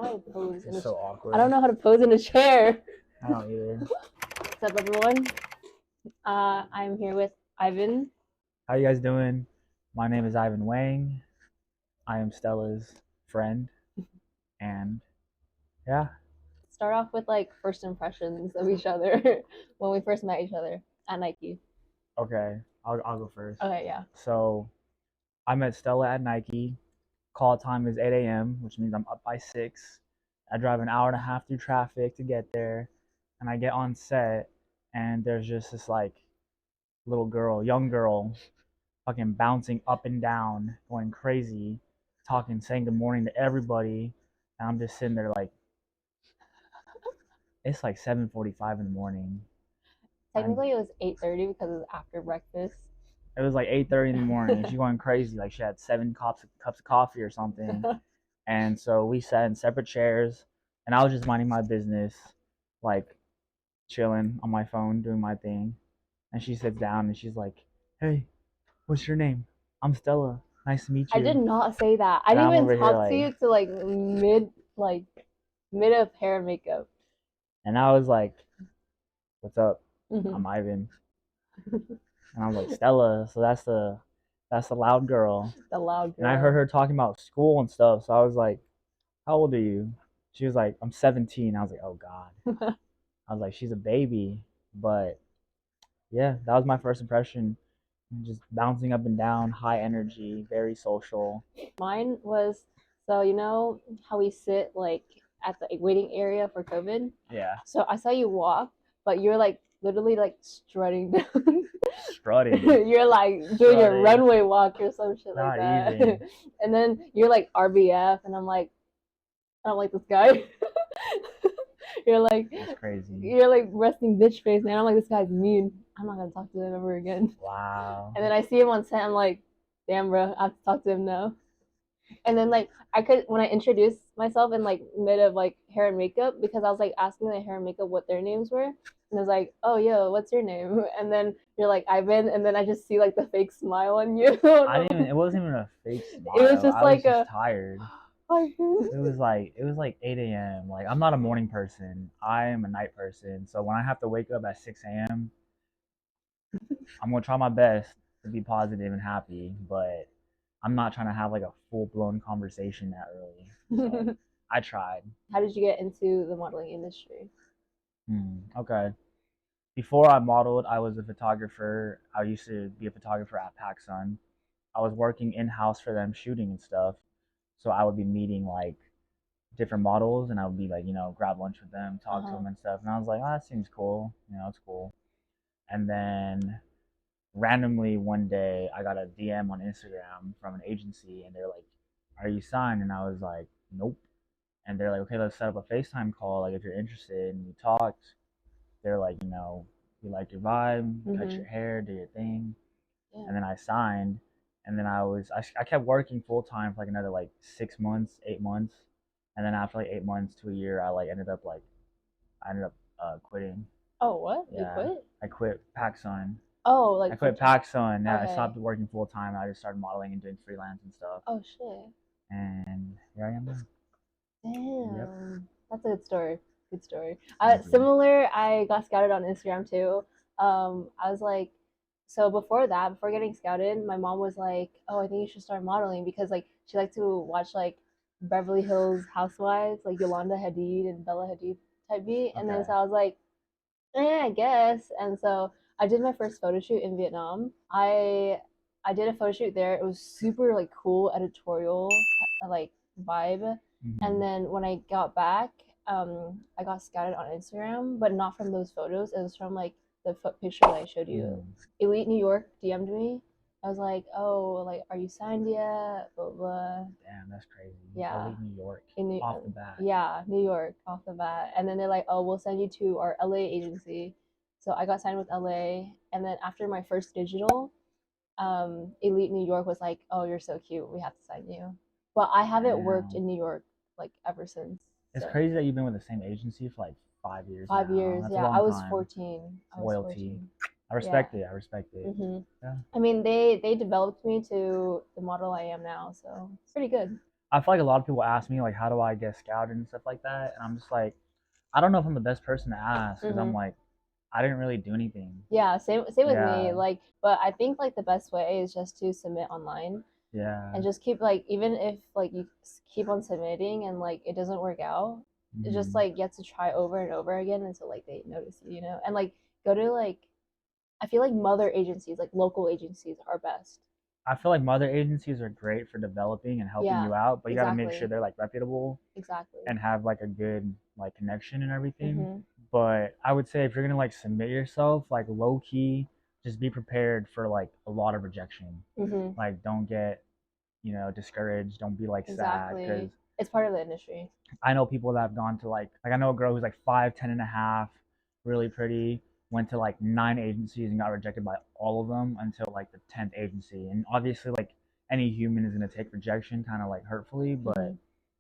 don't know how to pose. It's so awkward. I don't know how to pose in a chair. I don't either. What's up, everyone? I'm here with Ivan. How you guys doing? My name is Ivan Wang. I am Stella's friend, and yeah. Start off with like first impressions of each other when we first met each other at Nike. Okay, I'll go first. Okay, yeah. So, I met Stella at Nike. Call time is 8 a.m., which means I'm up by 6. I drive an hour and a half through traffic to get there, and I get on set, and there's just this like little girl, young girl, fucking bouncing up and down, going crazy, talking, saying good morning to everybody, and I'm just sitting there like, it's like 7:45 in the morning. Technically, it was 8:30 because it was after breakfast. It was like 8:30 in the morning. She's going crazy, like she had 7 cups of coffee or something. And so we sat in separate chairs, and I was just minding my business, like chilling on my phone, doing my thing. And she sits down and she's like, "Hey, what's your name? I'm Stella. Nice to meet you." I did not say that. I And I'm didn't over even here talk to you to like mid of hair and makeup. And I was like, "What's up? Mhm. I'm Ivan." And I was like, "Stella." So that's the loud girl. The loud girl. And I heard her talking about school and stuff. So I was like, "How old are you?" She was like, "I'm 17." I was like, "Oh God." I was like, "She's a baby." But yeah, that was my first impression. Just bouncing up and down, high energy, very social. Mine was, so you know how we sit like at the waiting area for COVID? Yeah. So I saw you walk, but you're like literally like strutting down. Strutting. You're like doing your runway walk or some shit like Not that. even. And then you're like RBF, and I'm like, I don't like this guy. You're like, That's crazy. you're like resting bitch face, man. I'm like, this guy's mean. I'm not gonna talk to him ever again. Wow. And then I see him on set. I'm like, damn, bro, I have to talk to him now. And then like I could, when I introduced myself in like mid of like hair and makeup, because I was like asking the hair and makeup what their names were, and I was like, oh yo, what's your name? And then you're like Ivan, and then I just see like the fake smile on you. I didn't even. It wasn't even a fake smile. It was just I like was just tired. Ivan. It was like 8 a.m. Like I'm not a morning person. I am a night person. So when I have to wake up at 6 a.m., I'm gonna try my best to be positive and happy, but I'm not trying to have like a full blown conversation that early. So I tried. How did you get into the modeling industry? Okay. Before I modeled, I was a photographer. I used to be a photographer at PacSun. I was working in house for them, shooting and stuff. So I would be meeting like different models, and I would be like, grab lunch with them, talk to them and stuff. And I was like, oh, that seems cool. It's cool. And then randomly one day, I got a DM on Instagram from an agency, and they're like, "Are you signed?" And I was like, "Nope." And they're like, "Okay, let's set up a FaceTime call. Like, if you're interested." And we talked. They're like, we like your vibe, cut your hair, do your thing. Yeah. And then I signed, and then I kept working full time for like another like 6 months, 8 months, and then after like 8 months to a year, I ended up quitting. Oh, what? Yeah, you quit? I quit PacSun. Oh, like I quit PacSun. Yeah, okay. I stopped working full time. I just started modeling and doing freelance and stuff. Oh shit. And here I am now. Damn. Yep. That's a good story. Good story. Similar, I got scouted on Instagram too. I was like, so before getting scouted, my mom was like, "Oh, I think you should start modeling," because like she liked to watch like Beverly Hills Housewives, like Yolanda Hadid and Bella Hadid type beat. And then so I was like, I guess. And so I did my first photo shoot in Vietnam. I did a photo shoot there. It was super like cool editorial like vibe. Mm-hmm. And then when I got back, I got scouted on Instagram, but not from those photos. It was from like the picture that I showed you. Elite New York DM'd me. I was like, oh, like, are you signed yet? Blah, blah. Damn, that's crazy. Yeah. Elite New York. Off the bat. Yeah, New York off the bat. And then they're like, oh, we'll send you to our LA agency. So I got signed with LA. And then after my first digital, Elite New York was like, oh, you're so cute. We have to sign you. But I haven't worked in New York like ever since. It's crazy that you've been with the same agency for like 5 years. 5 years, That's yeah. I was 14. Loyalty. I respect it. I respect it. Mm-hmm. Yeah. I mean, they developed me to the model I am now, so it's pretty good. I feel like a lot of people ask me like, how do I get scouted and stuff like that, and I'm just like, I don't know if I'm the best person to ask because I'm Hmm. like, I didn't really do anything. Yeah, same with me. Yeah, Like, but I think like the best way is just to submit online yeah. and just keep like even if like you keep on submitting and like it doesn't work out, it just Hmm. like get to try over and over again until like they notice you, you know, and like go to like I feel like mother agencies, like local agencies, are best. I feel like mother agencies are great for developing and helping Yeah, you out, but you got to make sure exactly, they're like reputable exactly. and have like a good like connection and everything. Mhm, But I would say if you're gonna like submit yourself, like low key, just be prepared for like a lot of rejection. mhm, Like don't get, discouraged. Don't be like sad because exactly. It's part of the industry. I know people that have gone to like I know a girl who's like 5'10" and a half, really pretty, went to like 9 agencies and got rejected by all of them until like the 10th agency. And obviously like any human is gonna take rejection kind of like hurtfully, but Mhm,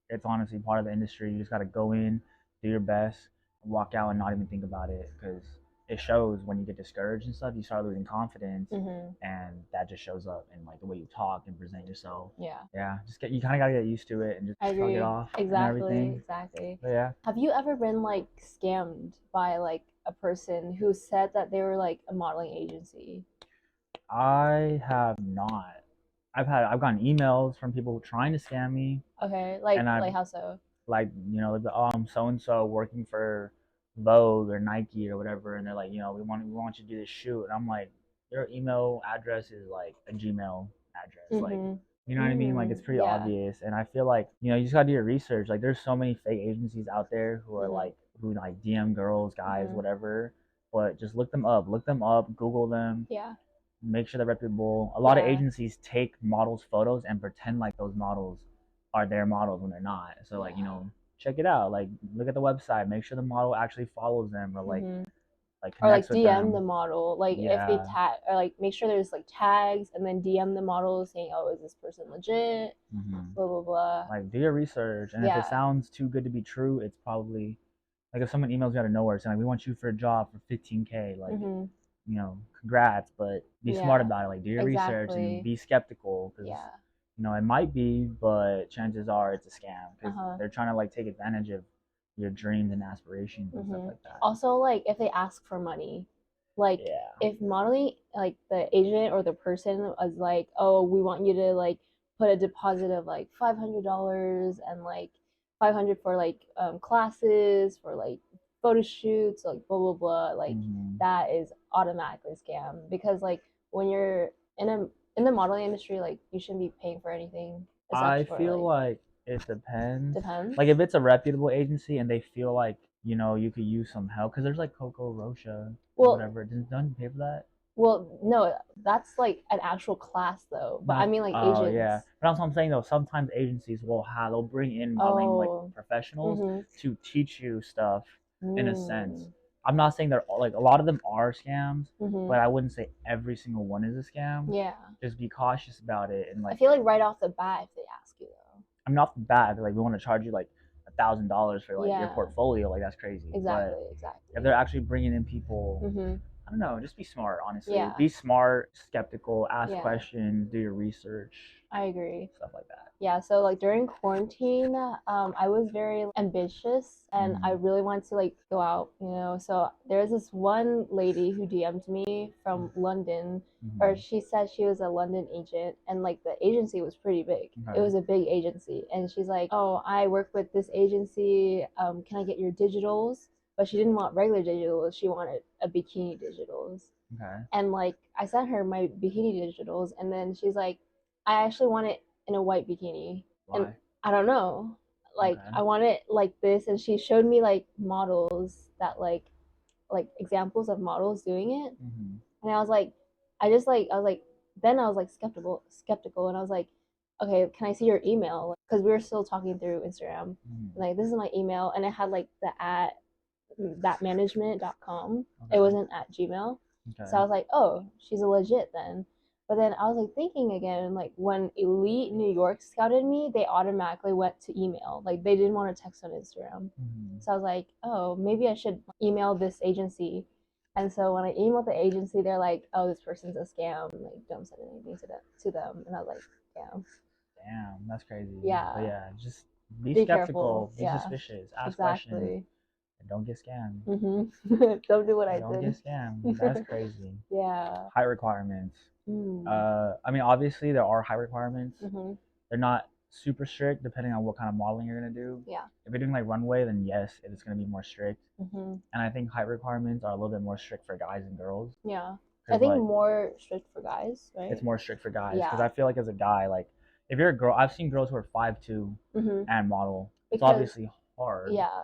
it's honestly part of the industry. You just gotta go in, do your best, walk out and not even think about it because it shows when you get discouraged and stuff. You start losing confidence, mhm. and that just shows up in like the way you talk and present yourself. Yeah, Yeah, just get you kind of gotta get used to it and just I shrug it agree. off and Exactly, everything. exactly. But yeah, Have you ever been like scammed by like a person who said that they were like a modeling agency? I have not. I've gotten emails from people trying to scam me, Okay, and I've like how so? like so and so working for Vogue or Nike or whatever, and they're like, we want you to do this shoot, and I'm like, their email address is like a Gmail address, like, Mhm. you know what I mean? Like it's Mm, pretty yeah. obvious, and I feel like you just gotta do your research. Like there's so many fake agencies out there Mhm. who like DM girls, guys, Mhm. whatever. But just look them up, Google them, Yeah. make sure they're reputable. A lot of Yeah. agencies take models' photos and pretend like those models are their models when they're not. So like, Yeah. check it out. Like look at the website, make sure the model actually follows them or Mhm. like Or connects like with DM the them. model, like if they Yeah. tag or like make sure there's like tags and then DM the model saying, "Oh, is this person legit?" Hmm. Blah blah blah. Like do your research, and if it Yeah. sounds too good to be true, it's probably like if someone emails you out of nowhere saying like, we want you for a job for 15K, like, Mhm. congrats, but be smart Yeah. about it. Like do your research and Exactly. be skeptical because Yeah. it might be, but chances are it's a scam Uh because huh. they're trying to like take advantage of your dreams and aspirations and stuff Hmm. like that. Also, like if they ask for money, like Yeah. if modeling, like the agent or the person was like, "Oh, we want you to like put a deposit of like $500 and like 500 for like classes for like photo shoots, like blah blah blah," like Hmm. that is automatically scam because like when you're in a in the modeling industry, like you shouldn't be paying for anything I except for feel like like it depends. depends. Like if it's a reputable agency and they feel like you could use some help because there's like Coco Rocha or Well, whatever. Don't you pay for that? No, that's like an actual class though. But I Not. mean like Oh yeah. agents. But that's what I'm saying though. Sometimes agencies they'll bring in modeling like Oh, professionals mm-hmm. to teach you stuff in a sense. Mm, I'm not saying they're like a lot of them are scams, mm-hmm. but I wouldn't say every single one is a scam. Yeah. Just be cautious about it and I like feel like right off the bat if they ask you though. I'm not bad. Like we want to charge you like $1,000 for like your Yeah, portfolio. Like that's crazy. exactly, But if exactly. they're actually bringing in people, Mm-hmm. I don't know. Just be smart. Honestly, Yeah, be smart, skeptical, ask yeah, questions, do your research, I agree. stuff like that. Yeah, so like during quarantine, I was very ambitious and I Mm-hmm. really wanted to like go out, you know. So there's this one lady who DM'd me from London, or Mm-hmm. she said she was a London agent and like the agency was pretty big. It Okay. was a big agency. And she's like, "Oh, I work with this agency. Can I get your digitals?" But she didn't want regular digitals, she wanted a bikini digitals. Okay. And like I sent her my bikini digitals and then she's like, I actually want it in a white bikini. And Why? I don't know. Like Okay. I want it like this and she showed me like models that like examples of models doing it. Mm-hmm. And I was like I was like then I was like skeptical and I was like, okay, can I see your email? Because we were still talking through Instagram. Mm-hmm. Like this is my email and it had like the at thatmanagement.com. It Okay. wasn't at Gmail. So I Okay. was like, oh, she's a legit then. But then I was like thinking again, like when Elite New York scouted me, they automatically went to email. Like they didn't want to text on Instagram. Mm-hmm. So I was like, oh, maybe I should email this agency. And so when I emailed the agency, they're like, oh, this person's a scam. Like, don't send anything to them. And I was like, damn. Damn, that's crazy. Yeah. But yeah, just be Be skeptical, careful. be Yeah. suspicious, ask questions, Exactly. and don't get scammed. Don't do what I Don't did. get scammed. That's crazy. Yeah. Height requirements. Mm. I mean, obviously there are height requirements. Mm-hmm. They're not super strict depending on what kind of modeling you're gonna do. Yeah. If you're doing like runway, then yes, it's gonna be more strict. Mm-hmm. And I think height requirements are a little bit more strict for guys and girls. Yeah. I 'Cause, think like, more strict for guys, right? it's more strict for guys because Yeah. I feel like as a guy, like if you're a girl, I've seen girls who are 5'2" Mm-hmm. and model. It's Because obviously hard. yeah,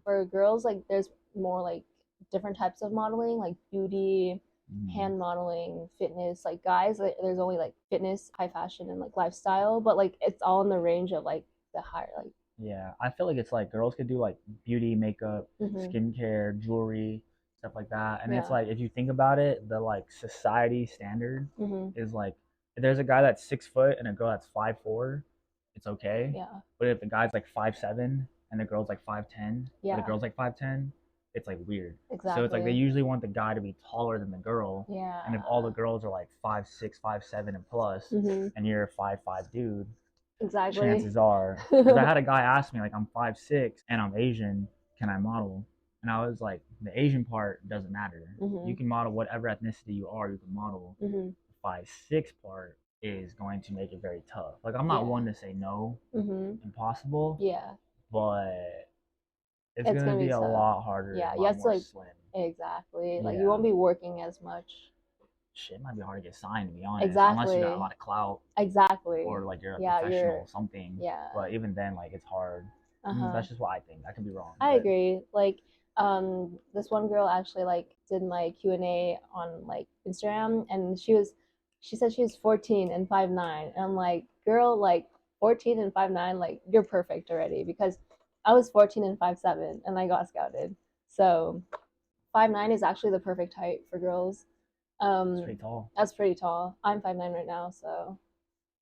for girls, like there's more like different types of modeling, like beauty, hand modeling, fitness. Like guys, like, there's only like fitness, high fashion, and like lifestyle, but like it's all in the range of like the higher like. Yeah, I feel like it's like girls could do like beauty, makeup, Mm-hmm. skincare, jewelry, stuff like that. And it's Yeah. like if you think about it, the like society standard Mm-hmm. is like if there's a guy that's 6 foot and a girl that's 5'4", it's okay. Yeah. But if the guy's like 5'7" and the girl's like 5'10", but Yeah. the girl's like 5'10", it's like weird. Exactly. So it's like they usually want the guy to be taller than the girl. Yeah. And if all the girls are like 5'6", 5'7", and plus, Mm-hmm. and you're a 5'5" dude, Exactly. chances are, because I had a guy ask me like, I'm 5'6" and I'm Asian, can I model? And I was like, the Asian part doesn't matter. Mm-hmm. You can model whatever ethnicity you are. You can model. Mm-hmm. The 5'6" part is going to make it very tough. Like I'm not Yeah. one to say no, Mm-hmm. impossible, Yeah. but it's It's gonna gonna be be a tough. lot harder. Yeah, a you lot have to, more like- slim. Exactly. Like Yeah. you won't be working as much. Shit might be hard to get signed, to be honest. Exactly. Unless you got a lot of clout Exactly. or like you're a Yeah, professional you're- or something. Yeah. But even then, like it's hard. Uh-huh. That's just what I think. I could be wrong. I but- agree. Like, this one girl actually like did my Q&A on like Instagram, and she said she was 14 and 5'9", and I'm like, girl, like 14 and 5'9", like you're perfect already, because I was 14 and 5'7" and I got scouted. So 5'9" is actually the perfect height for girls. It's pretty tall. That's pretty tall. I'm 5'9" right now, so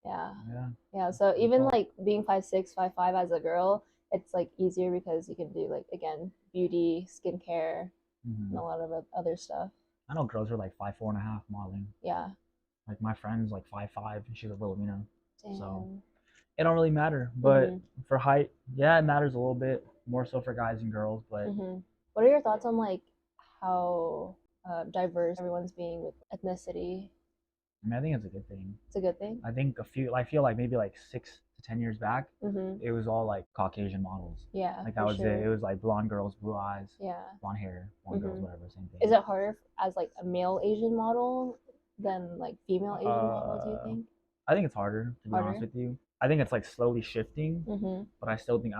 yeah. Yeah. Yeah, so pretty even tall. like being 5'6", 5'5" as a girl, it's like easier because you can do like, again, beauty, skincare, and a lot of other stuff. I know girls are like 5'4.5" modeling. Yeah. Like my friend's like 5'5" and she's a Filipino. Damn. So it don't really matter. But Mhm. for height, yeah, it matters a little bit more so for guys and girls. But Mhm. What are your thoughts on like how diverse everyone's being with ethnicity? I mean, I think it's a good thing. It's a good thing. I feel like maybe like 6 to 10 years back, Mhm. it was all like Caucasian models. Yeah. Like that for was sure. it. It was like blonde girls, blue eyes, Yeah. blonde hair, blonde girls, Mhm. whatever, same thing. Is it harder as like a male Asian model than like female Asian model? Do you think? I think it's harder, to be honest Harder? with you. I think it's like slowly shifting, Mhm. but I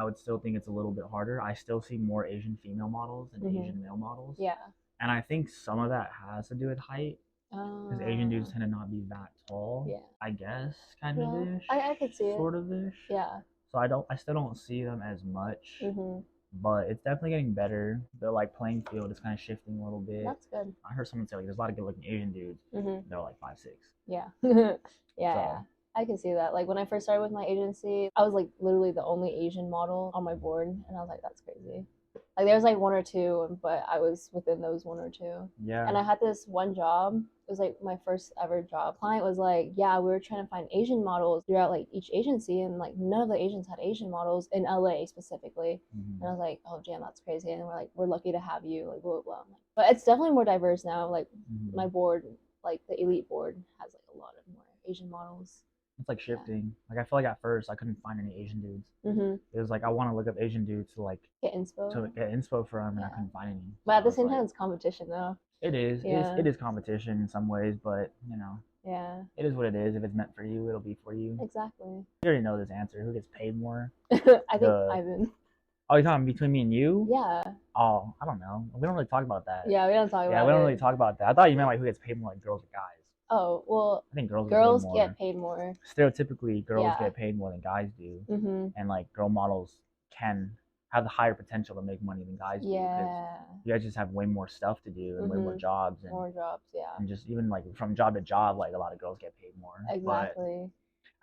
would still think it's a little bit harder. I still see more Asian female models than Mhm. Asian male models. Yeah. And I think some of that has to do with height, because Asian dudes tend to not be that tall. Yeah. I guess, kind Yeah, of ish. I could see it. Sort of ish. Yeah. So I still don't see them as much, Mhm. but it's definitely getting better. The like playing field is kind of shifting a little bit. That's good. I heard someone say like there's a lot of good looking Asian dudes. Mhm. They're like 5'6". Yeah. So- Yeah. I can see that. Like when I first started with my agency, I was like literally the only Asian model on my board, and I was like, that's crazy. Like there was like one or two, but I was within those one or two. Yeah. And I had this one job. It was like my first ever job. Client was like, yeah, we were trying to find Asian models throughout like each agency, and like none of the Asians had Asian models in LA specifically. Mhm. And I was like, oh damn, that's crazy. And we're like, we're lucky to have you, like blah blah blah. But it's definitely more diverse now. Like Mhm. my board, like the elite board, has like a lot of more Asian models. It's like shifting. Like I feel like at first I couldn't find any Asian dudes. Mm-hmm. It was like I want to look up Asian dudes to like Get inspo. to get inspo from, and I Yeah. couldn't find any. But at So the it's same like, time, it's competition though. it is. Yeah. It is competition in some ways, but you know, Yeah, it is what it is. If it's meant for you, it'll be for you. exactly. You already know this answer. Who gets paid more? I think The- Ivan. Oh, you're talking between me and you? Yeah. Oh, I don't know. We don't really talk about that. Yeah, we don't talk about Yeah, we don't it. really talk about that. I thought you meant like who gets paid more, like girls or guys. Oh, well, I think girls girls get get paid paid more. more. Stereotypically, girls Yeah. get paid more than guys do, Mm-hmm. and like girl models can have the higher potential to make money than guys do. 'Cause Yeah. you guys just have way more stuff to do and way more Mhm. jobs, and, More jobs, yeah. and just even like from job to job, like a lot of girls get paid more. But Exactly.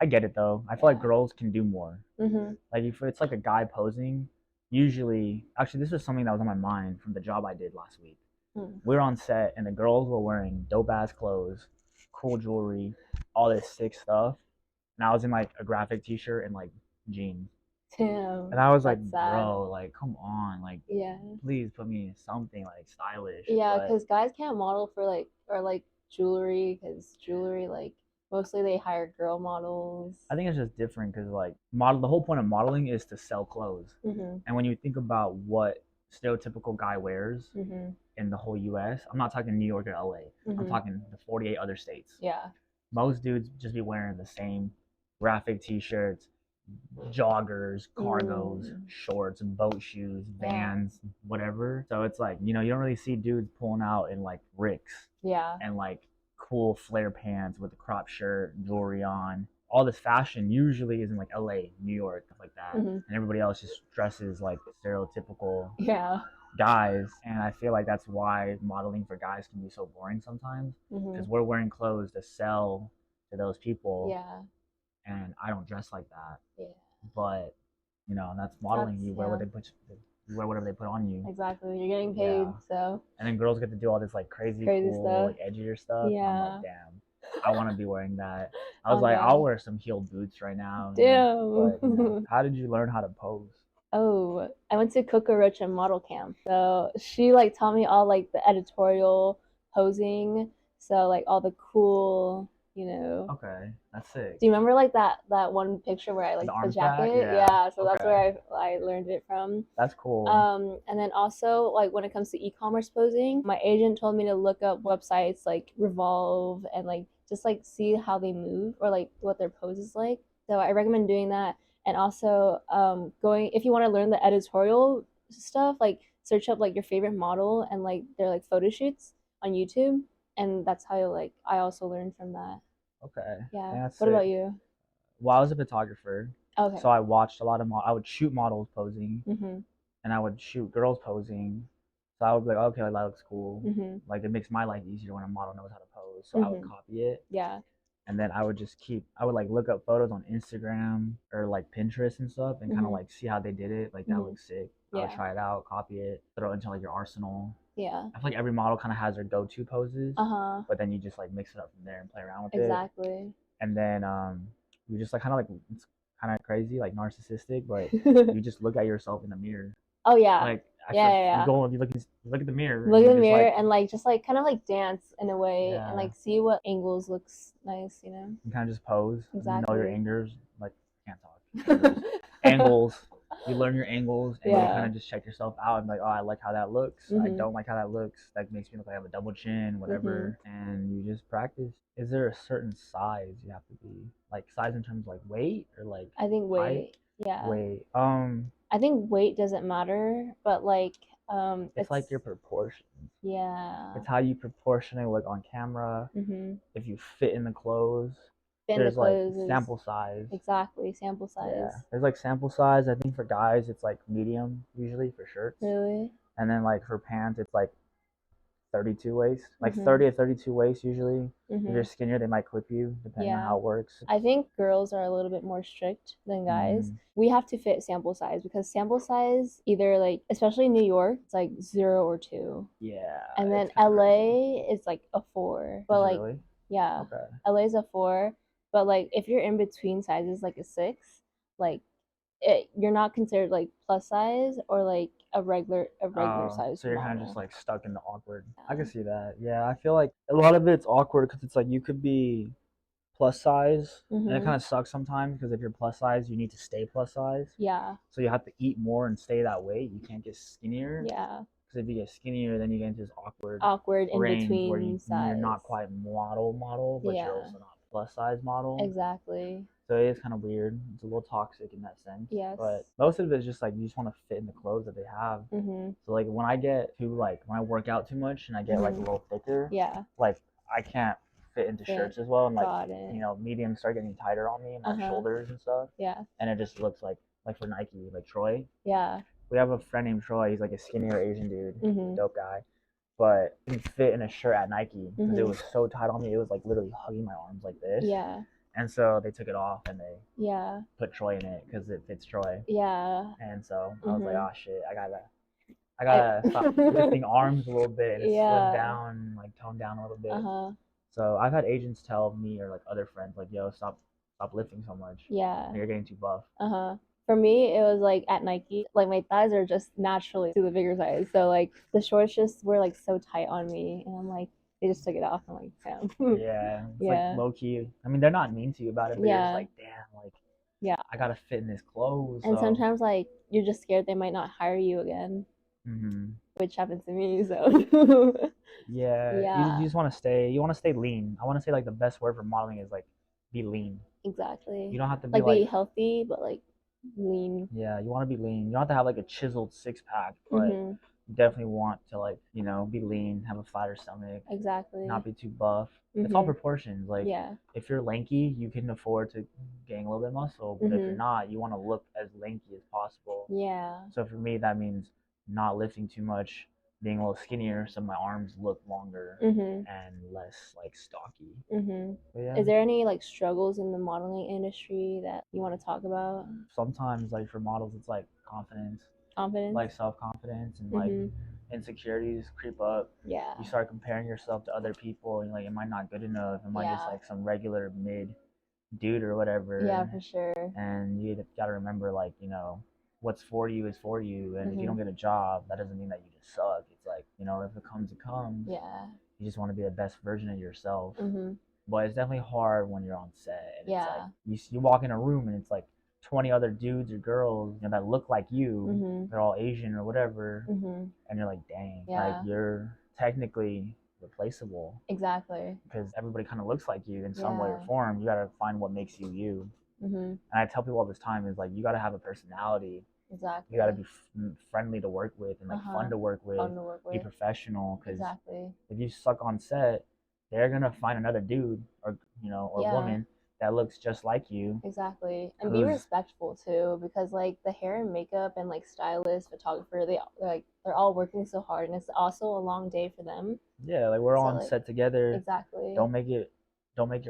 I get it though. I feel like Yeah. girls can do more. Mm-hmm. Like if it's like a guy posing, usually, actually, this was something that was on my mind from the job I did last week. Hmm. We were on set and the girls were wearing dope ass clothes, cool jewelry, all this sick stuff. and I was in like a graphic t-shirt and like jeans. And Damn, I was like, that's sad. bro, like, come on, like, Yeah. please put me in something like stylish. Yeah, But because guys can't model for like or like jewelry because jewelry like mostly they hire girl models. I think it's just different because like model. The whole point of modeling is to sell clothes. Mhm. And when you think about what stereotypical guy wears Mhm. in the whole U.S., I'm not talking New York or L.A. I'm Mhm. talking the 48 other states. Yeah. Most dudes just be wearing the same graphic t-shirts, joggers, cargos, Mm. shorts, boat shoes, Yeah. Vans, whatever. So it's like, you know, you don't really see dudes pulling out in like Ricks Yeah. and like cool flare pants with a crop shirt, jewelry on. All this fashion usually is in like LA, New York, stuff like that. Mhm. And everybody else just dresses like stereotypical Yeah. guys. And I feel like that's why modeling for guys can be so boring sometimes because Mhm. we're wearing clothes to sell to those people. Yeah. And I don't dress like that. Yeah. But you know, that's modeling. That's You wear what yeah. they put, you wear whatever they put on you. Exactly. You're getting paid, Yeah. so And then girls get to do all this like crazy, crazy cool, stuff. like edgier stuff. And I'm Yeah. like, damn, I want to be wearing that. I Oh was like, I'll no. wear some heeled boots right now. Damn. But you know, how did you learn how to pose? Oh, I went to Coco Rocha model camp. So she like taught me all like the editorial posing. So like all the cool, you know. Okay, that's sick. Do you remember like that one picture where I like The the arms back? jacket? Yeah. Yeah, so that's Okay. where I learned it from. That's cool. And then also like when it comes to e-commerce posing, my agent told me to look up websites like Revolve and like just like see how they move or like what their pose is like. So I recommend doing that. And also going if you want to learn the editorial stuff, like search up like your favorite model and like their like photo shoots on YouTube. And that's how like I also learned from that. Okay. Yeah. That's What sick. about you? Well, I was a photographer, Okay. so I watched a lot of. I would shoot models posing, Mhm. and I would shoot girls posing. So I would be like, okay, like, that looks cool. Mhm. Like it makes my life easier when a model knows how to pose. So I would Mhm. copy it, Yeah. and then I would just keep. I would like look up photos on Instagram or like Pinterest and stuff, and kind of Mhm. like see how they did it. Like that Mhm. looks sick. I would Yeah. try it out, copy it, throw it into like your arsenal. Yeah. I feel like every model kind of has their go-to poses, Uh-huh. but then you just like mix it up from there and play around with it. Exactly. And then you just like kind of like it's kind of crazy, like narcissistic, but you just look at yourself in the mirror. Oh yeah. Like I Yeah, feel yeah, you yeah. go, you look at the mirror, Look and in you the just mirror like and like just like kind of like dance in a way and yeah, like see what angles looks nice, you know? you kind of just pose. And you know your Exactly. angles, like can't talk angles. You learn your angles, and you kind Yeah. of just check yourself out and be like, oh, I like how that looks. I Mhm. don't like how that looks. That makes me look like I have a double chin, Mhm. whatever. And you just practice. Is there a certain size you have to be? Like size in terms of like weight or like I think height? weight. Yeah. Weight. I think weight doesn't matter, but like It's like your proportions. yeah. It's how you proportionally look on camera. Mhm. If you fit in the clothes. Fit in the There's like clothes is sample size. exactly sample Yeah. size. There's like sample size. I think for guys it's like medium usually for shirts. Really? And then like for pants it's like 32 waist. Like Mhm. 30 to 32 waist usually. If you're Mhm. skinnier they might clip you depending on Yeah. how it works. I think girls are a little bit more strict than guys. Mm, We have to fit sample size because sample size either like especially in New York, it's like 0 or 2. yeah. And then It's kind of crazy. LA is like a 4. But Is it like really? yeah, Okay. LA is a 4, but like if you're in between sizes like a 6, like you're not considered like plus size or like a regular Oh, size so you're kind of just model. like stuck in the awkward. I Yeah. can see that. Yeah, I feel like a lot of it's awkward because it's like you could be plus size, and it kind Mhm. of sucks sometimes because if you're plus size, you need to stay plus size. Yeah. So you have to eat more and stay that weight. You can't get skinnier Yeah. because if you get skinnier, then you get into this awkward Awkward in range where between you're size. not quite model, but you're Yeah. also not plus size model. Exactly. So it is kind of weird. It's a little toxic in that sense. Yes. But most of it is just like you just want to fit in the clothes that they have. Mhm. So like when I get too like when I work out too much and I get like a Mhm. little thicker, Yeah. like I can't fit into Fit. shirts as well, and like Got it. you know mediums start getting tighter on me and my Uh-huh. shoulders and stuff, Yeah. and it just looks like for Nike, like Troy. Yeah. We have a friend named Troy. He's like a skinnier Asian dude, Mhm. dope guy, but he didn't fit in a shirt at Nike because it Mhm. was so tight on me. It was like literally hugging my arms like this. Yeah. And so they took it off and they Yeah. put Troy in it because it fits Troy. Yeah. And so I was like, Mhm. oh shit, I gotta stop lifting arms a little bit and Yeah. slim down, like tone down a little bit. Uh-huh. So I've had agents tell me or like other friends like, yo, stop stop lifting so much. Yeah. You're getting too buff. Uh-huh. For me, it was like at Nike, like my thighs are just naturally to the bigger size. So like the shorts just were like so tight on me, and I'm like, they just took it off. I'm like, damn. Yeah, it's like Yeah. low key. I mean, they're not mean to you about it, but you're just Yeah. like, damn, like Yeah. I gotta fit in this clothes. And So, sometimes like you're just scared they might not hire you again, hmm which happens to me. So yeah, you yeah, just want to stay. You want to stay lean. I want to say like the best word for modeling is like be lean. You exactly. don't have to be Like be like, healthy, but like lean. yeah, you want to be lean. You don't have to have like a chiseled six pack, but Mhm. you definitely want to like, be lean, have a flatter stomach, Exactly. not be too buff. It's all Mhm. proportions. Like Yeah. if you're lanky, you can afford to gain a little bit of muscle, but if you're Mhm. not, you want to look as lanky as possible. Yeah. So for me, that means not lifting too much, being a little skinnier, so my arms look longer Mhm. and less like stocky. Mhm. But yeah, Is there any like struggles in the modeling industry that you want to talk about? sometimes like for models, it's like confidence, Confidence? like self confidence, and like Mhm. insecurities creep up. Yeah. You start comparing yourself to other people, and like, am I not good enough? Am I just Yeah. like some regular mid dude or Yeah, whatever? for sure. And you got to remember, like, what's for you is for you. And if you don't Mhm. get a job, that doesn't mean that you just suck. It's like, if it comes, it comes. Yeah. You just want to be the best version of yourself. Mhm. But it's definitely hard when you're on set. And it's like, Yeah. you walk in a room and it's like 20 other dudes or girls, that look like you. Mhm. They're all Asian or whatever. Mhm. And you're like, dang, like Yeah. you're technically replaceable Exactly. because everybody kind of looks like you in some way or Yeah. form. You got to find what makes you you. Mhm. And I tell people all this time is like, you got to have a personality. Exactly. You got to be friendly to work with and like Uh-huh. fun to work with, Fun to work be with. professional. Because Exactly. if you suck on set, they're gonna find another dude or Yeah. woman that looks just like you. Exactly. And be Who's respectful too, because like the hair and makeup and like stylist, photographer, they're all working so hard, and it's also a long day for them. yeah, like we're all So on like set together. exactly. Don't make it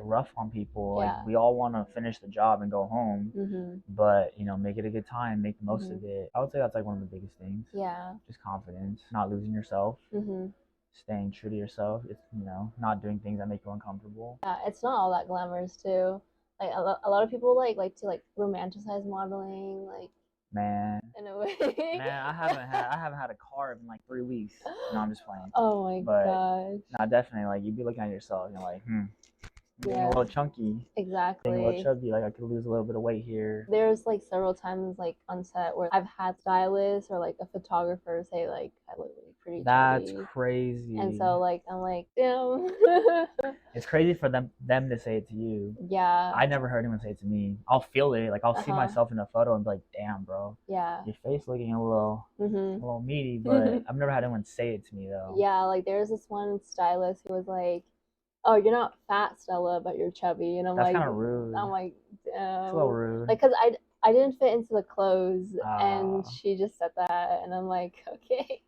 rough on people. Like Yeah. we all want to finish the job and go home, Mhm. but make it a good time, make the most Mhm. of it. I would say that's like one of the biggest things. Yeah. Just confidence, not losing yourself, Mhm. staying true to yourself. It's not doing things that make you uncomfortable. Yeah, it's not all that glamorous too. Like a lot of people like to like romanticize modeling, like Man, in a way. man, I haven't had a carb in like 3 weeks. No, I'm just playing. Oh my But gosh. no, definitely, like you'd be looking at yourself, and you're like, I'm getting a Yeah, little chunky, getting a little exactly. chubby. Like I could lose a little bit of weight here. There's like several times like on set where I've had stylists or like a photographer say like I look like pretty That's chubby. crazy. And so like I'm like, damn. It's crazy for them to say it to you. Yeah. I never heard anyone say it to me. I'll feel it. Like I'll see Uh-huh. myself in a photo and be like, damn, bro, Yeah. your face looking a little Mhm. meaty. But I've never had anyone say it to me though. Yeah, like there's this one stylist who was like, "Oh, you're not fat, Stella, but you're chubby," and That's kind of rude. I'm like, It's a little damn, rude. like, cause I didn't fit into the clothes, and Ah. she just said that, and I'm like, okay,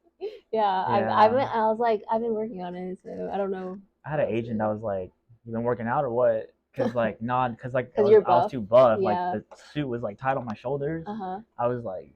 yeah, Yeah. I was like, I've been working on it, so I don't know. I had an agent that was like, "You been working out or what?" Because like, nah, because like I 'Cause was, you're I was buff. too buff. Like Yeah. the suit was like tight on my shoulders. Uh-huh. I was like,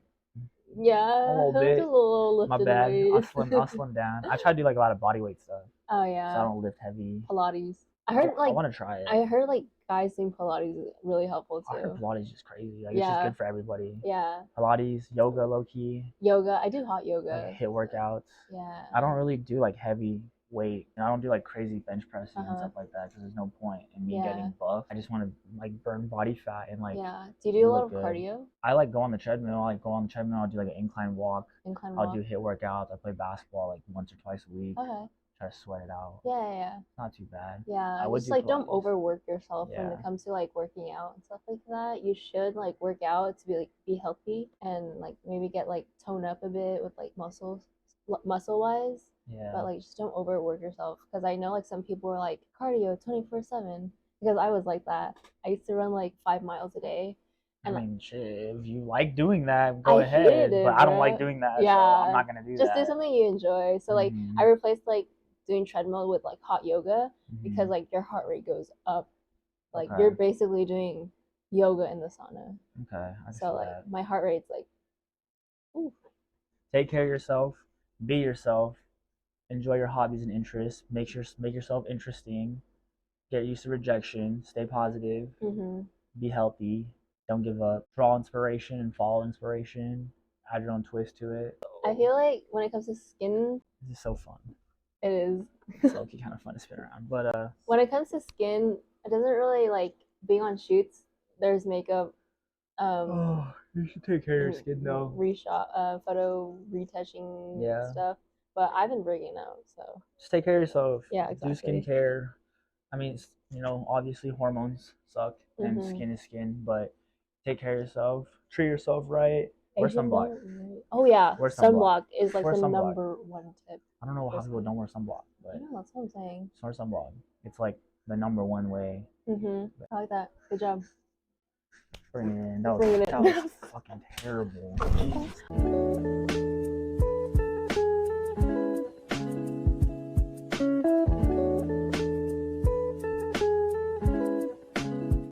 Yeah, a little just bit. a little My lifted bad. weight. I'll slim down. I try to do like a lot of body weight stuff, Oh so I yeah, don't lift heavy. Pilates. I I, heard I like want to try it. I heard like guys doing Pilates is really helpful I heard too. Pilates is just crazy. Like it's just Yeah. good for everybody. Yeah. Pilates, yoga, low key, Yoga. I do hot like yoga. hit workouts. Yeah. I don't really do like heavy weight. I don't do like crazy bench pressing and Uh-huh. stuff like that because there's no point in me Yeah. getting buff. I just want to like burn body fat and like Yeah. Do you do a lot look of good. cardio? I like go on the treadmill. I go on the treadmill. I'll do like an incline walk. Incline I'll walk? do hit workouts. I play basketball like once or twice a week. Okay. Try to sweat it out. Yeah. It's not too bad. Yeah. I would Just do like don't Pilates. overwork yourself when Yeah. it comes to like working out and stuff like that. You should like work out to be healthy and like maybe get like tone up a bit with like muscle wise. Yeah. But like just don't overwork yourself because I know like some people are like cardio 24/7 because I was like that. I used to run like 5 miles a day. I And mean, shit, if you like doing that, go I ahead. hated it, But I don't bro. like doing that, so Yeah. I'm not gonna do Just that. do something you enjoy. So like Mhm. I replaced like doing treadmill with like hot yoga because Mhm. like your heart rate goes up. Like Okay. you're basically doing yoga in the sauna. Okay, I can So see like that. my heart rate's like, ooh. Take care of yourself. Be yourself. Enjoy your hobbies and interests. Make yourself interesting. Get used to rejection. Stay positive. Mm-hmm. be healthy, don't give up, draw inspiration and follow inspiration, add your own twist to it. I feel like when it comes to skin, This is so fun. it is. It's low-key kind of fun to spin around. But When it comes to skin, it doesn't really like being on shoots. There's makeup, oh, you should take care of your skin though. reshot, photo retouching Yeah. stuff. But I've been breaking out, so Just take care of yourself. yeah, exactly. Do skincare. I mean, obviously hormones suck and Mhm. skin is skin, but take care of yourself. Treat yourself right. Wear Asian sunblock. don't- Oh yeah, Wear sunblock. sunblock is like Wear the sunblock. number one tip. I don't know how people Listen. don't wear sunblock, but I know, that's what I'm saying. just wear sunblock. It's like the number one way. I like that. Good job. Bring it in. That Bring it was in. fucking terrible. Jesus.